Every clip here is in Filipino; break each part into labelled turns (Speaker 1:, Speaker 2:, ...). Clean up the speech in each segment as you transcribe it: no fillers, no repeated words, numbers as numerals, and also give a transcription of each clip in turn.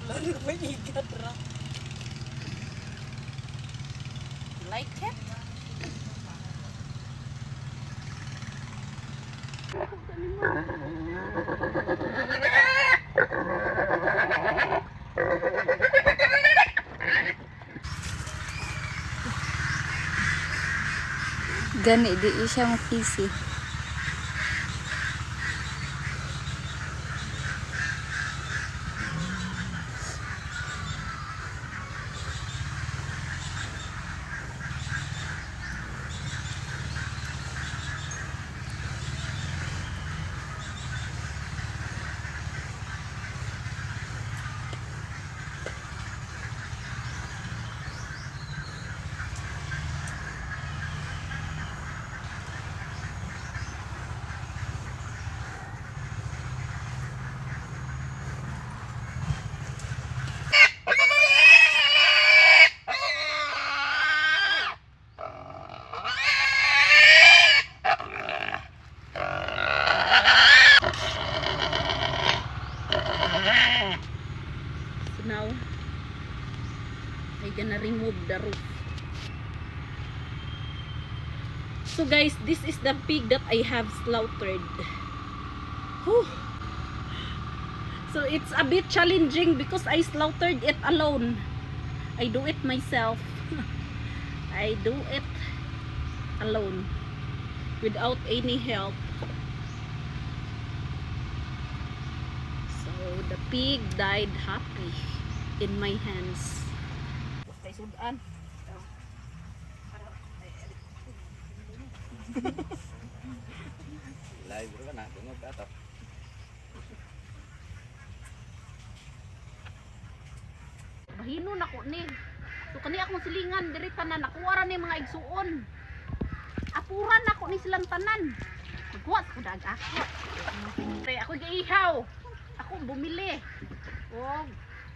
Speaker 1: Lalo may igat ra. Like it?
Speaker 2: Gani di siya makisi.
Speaker 1: Now I gonna remove the roof. So guys, this is the pig that I have slaughtered. Whew. So it's a bit challenging because I slaughtered it alone. I do it myself. I do it alone without any help. So the pig died happy in my hands. Kay sudan.
Speaker 3: Live ka na, tungod ka to.
Speaker 1: Mahino na ko ni. So kani akong silingan diri tanan nakuha ra ni mga igsuon. Apuran ako ni silang tanan. Magkuha ko dag ako. Pre ako giihaw. Ako bumili. Og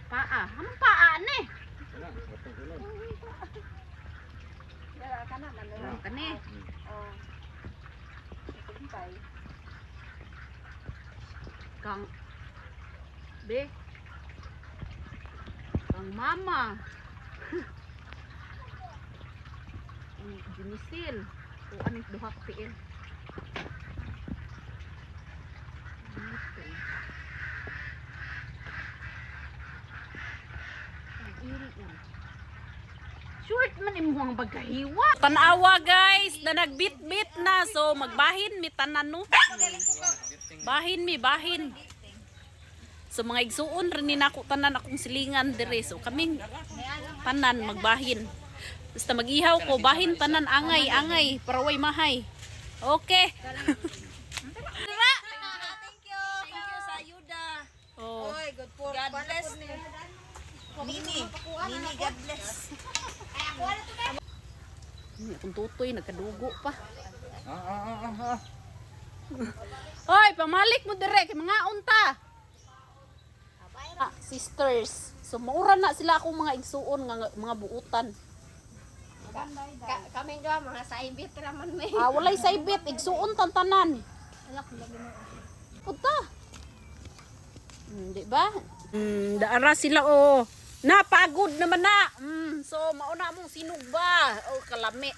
Speaker 1: paa. Anong paa ni?
Speaker 3: Wala, watong unod.
Speaker 1: Kana man kani. Oh. Kang be kang mama ang dinisil o anong duha ka piil short man imuhang bagahiwa tanawa guys na nagbit-bit na so magbahin mi tanan no bahin mi bahin so mga igsuon rin ni nako tanan akong silingan dire so kaming tanan magbahin basta mag-ihaw ko bahin tanan angay angay para way mahay okay.
Speaker 2: Thank you sa ayuda.
Speaker 1: Oh.
Speaker 2: Oy, God bless. Mini God bless.
Speaker 1: Akong tutoy nagkadugo pa
Speaker 3: Ah.
Speaker 1: oy pamalik mo dire kay mga unta sisters so maura na sila akong mga igsuon nga mga buutan
Speaker 2: Kami dua mga saibit raman may.
Speaker 1: walay saibit igsuon tantanan punta di ba daara sila napagod naman na so mauna mong sinugba kalami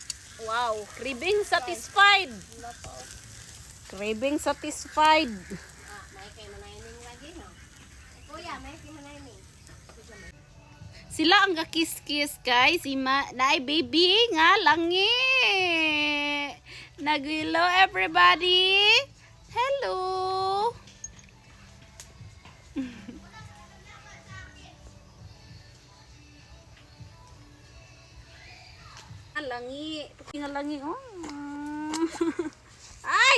Speaker 1: wow craving satisfied craving satisfied
Speaker 2: May kay manayning lagi no. Kuya, may kay manayning.
Speaker 1: sila ang kakis-kis kay si naay baby nga langi nagwilo everybody hello langi nga langi ay